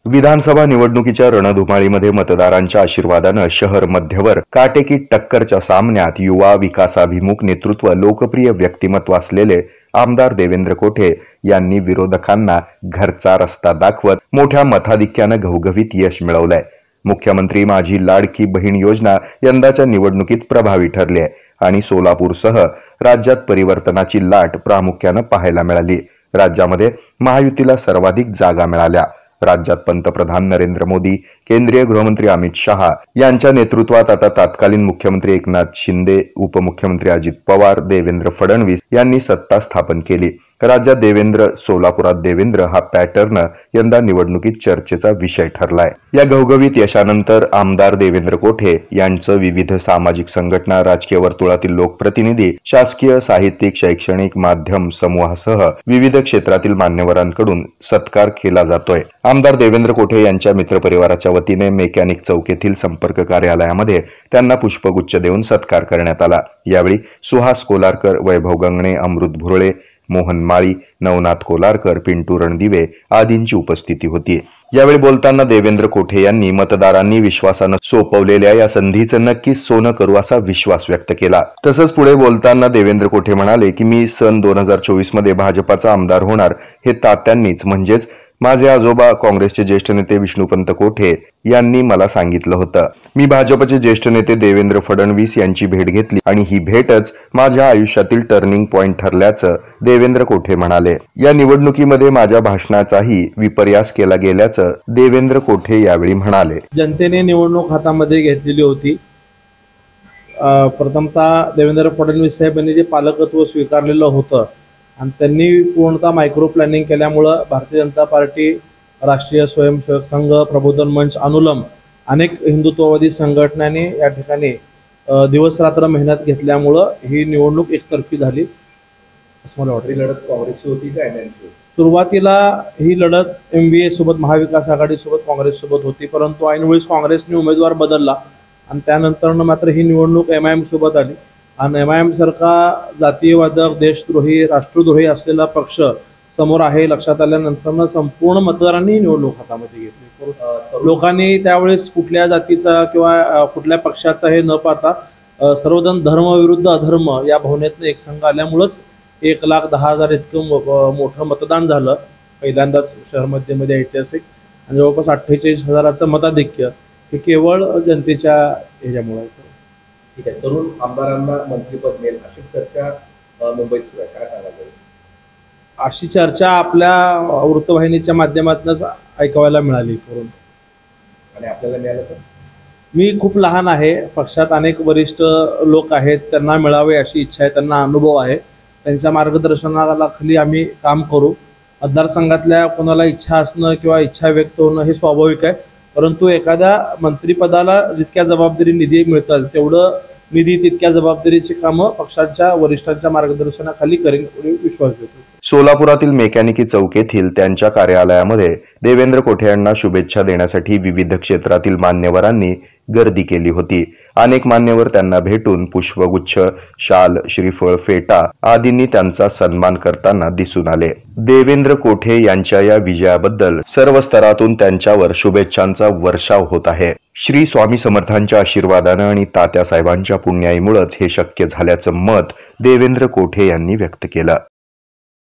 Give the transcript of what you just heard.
विधानसभा निवडणुकीच्या रणधुमाळीमध्ये मतदारांच्या आशीर्वादानं शहर मध्यवर काटेकी टक्करच्या सामन्यात युवा विकासाभिमुख नेतृत्व लोकप्रिय व्यक्तिमत्व असलेले आमदार देवेंद्र कोठे यांनी विरोधकांना घरचा रस्ता दाखवत मोठ्या मताधिक्यानं घवघवीत यश मिळवलंय। मुख्यमंत्री माझी लाडकी बहीण योजना यंदाच्या निवडणुकीत प्रभावी ठरली आहे आणि सोलापूरसह राज्यात परिवर्तनाची लाट प्रामुख्यानं पाहायला मिळाली। राज्यामध्ये महायुतीला सर्वाधिक जागा मिळाल्या। राज्यात पंतप्रधान नरेंद्र मोदी, केंद्रीय गृहमंत्री अमित शहा यांच्या नेतृत्वात आता तत्कालीन मुख्यमंत्री एकनाथ शिंदे, उपमुख्यमंत्री अजित पवार, देवेंद्र फडणवीस यांनी सत्ता स्थापन केली। राज्यात देवेंद्र, सोलापुरात देवेंद्र हा पॅटर्न यंदा निवडणुकीत चर्चेचा विषय ठरलाय। या घवघवीत यशानंतर आमदार देवेंद्र कोठे यांचं विविध सामाजिक संघटना, राजकीय वर्तुळातील लोकप्रतिनिधी, शासकीय, साहित्यिक, शैक्षणिक, माध्यम समूहासह विविध क्षेत्रातील मान्यवरांकडून सत्कार केला जातोय। आमदार देवेंद्र कोठे यांच्या मित्रपरिवाराच्या वतीने मेकॅनिक चौक येथील संपर्क कार्यालयामध्ये त्यांना पुष्पगुच्छ देऊन सत्कार करण्यात आला। यावेळी सुहास कोलारकर, वैभव गंगणे, अमृत भुरळे, मोहन माळी, नवनाथ कोलारकर, पिंटू रणदिवे आदींची उपस्थिती होती। यावेळी बोलताना देवेंद्र कोठे यांनी मतदारांनी विश्वासानं सोपवलेल्या या संधीचं नक्कीच सोनं करू असा विश्वास व्यक्त केला। तसंच पुढे बोलताना देवेंद्र कोठे म्हणाले की मी सन 2024 मध्ये भाजपाचा आमदार होणार हे तात्यांनीच म्हणजेच माझे आजोबा काँग्रेसचे ज्येष्ठ नेते विष्णुपंत कोठे यांनी मला सांगितलं होतं। मी भाजपचे ज्येष्ठ नेते देवेंद्र फडणवीस यांची भेट घेतली आणि ही भेटच माझ्या आयुष्यातील टर्निंग पॉइंट ठरल्याचं देवेंद्र कोठे म्हणाले। या निवडणुकीमध्ये माझ्या भाषणाचाही विपर्यास केला गेल्याचं देवेंद्र कोठे यावेळी म्हणाले। जनतेने निवडणूक हातामध्ये घेतलेली होती। प्रथमतः देवेंद्र फडणवीस साहेबांनी जे पालकत्व स्वीकारलेलं होतं आणि त्यांनी पूर्णतः मायक्रो प्लॅनिंग केल्यामुळं भारतीय जनता पार्टी, राष्ट्रीय स्वयंसेवक संघ, प्रबोधन मंच, अनुलम अनेक हिंदुत्ववादी संघटनांनी या ठिकाणी दिवस रात्र मेहनत घेतल्यामुळं ही निवडणूक एकतर्फी झाली असं मला वाटतं। लढत काँग्रेसची होती का एमआयएमची? सुरुवातीला ही लढत MVA सोबत, महाविकास आघाडी सोबत, काँग्रेस सोबत होती, परंतु ऐनवेळेस काँग्रेसने उमेदवार बदलला आणि त्यानंतर मात्र ही निवडणूक MIM सोबत आली आणि MIM सारखा जातीयवादक, देशद्रोही, राष्ट्रद्रोही असलेला पक्ष समोर आहे लक्षात आल्यानंतर संपूर्ण मतदारांनी निवडणूक हातामध्ये घेतली। लोकांनी त्यावेळेस कुठल्या जातीचा किंवा कुठल्या पक्षाचा हे न पाहता सर्वजण धर्म विरुद्ध अधर्म या भावनेतनं एक संघ आल्यामुळंच 1,10,000 इतकं मोठं मतदान झालं पहिल्यांदाच शहर मध्ये ऐतिहासिक आणि जवळपास 48,000चं मताधिक्य हे केवळ जनतेच्या ह्याच्यामुळे। ठीक आहे, तरुण आमदारांना मंत्रिपद मिळेल अशी चर्चा मुंबईत सुरू आहे, काय सांगाल? अशी चर्चा आपल्या वृत्तवाहिनीच्या माध्यमातूनच ऐकायला मिळाली करून। आणि आपल्याला मिळालं तर? मी खूप लहान आहे, पक्षात अनेक वरिष्ठ लोक आहेत, त्यांना मिळावे अशी इच्छा आहे, त्यांना अनुभव आहे, त्यांच्या मार्गदर्शनाला खाली आम्ही काम करू। मतदारसंघातल्या कोणाला इच्छा असणं किंवा इच्छा व्यक्त होणं हे स्वाभाविक आहे, परंतु एखाद्या मंत्रिपदाला जितक्या जबाबदारी निधी मिळतात तेवढं निधी तितक्या जबाबदारीची कामं पक्षाच्या वरिष्ठांच्या मार्गदर्शनाखाली करेन विश्वास देतो। सोलापुरातील मेकॅनिकी चौक येथील त्यांच्या कार्यालयामध्ये देवेंद्र कोठे यांना शुभेच्छा देण्यासाठी विविध क्षेत्रातील मान्यवरांनी गर्दी केली होती। अनेक मान्यवर त्यांना भेटून पुष्पगुच्छ, शाल, श्रीफळ, फेटा आदींनी त्यांचा सन्मान करताना दिसून आले। देवेंद्र कोठे यांच्या या विजयाबद्दल सर्व स्तरातून त्यांच्यावर शुभेच्छांचा वर्षाव होत आहे। श्री स्वामी समर्थांच्या आशीर्वादानं आणि तात्यासाहेबांच्या पुण्याईमुळेच हे शक्य झाल्याचं मत देवेंद्र कोठे यांनी व्यक्त केलं।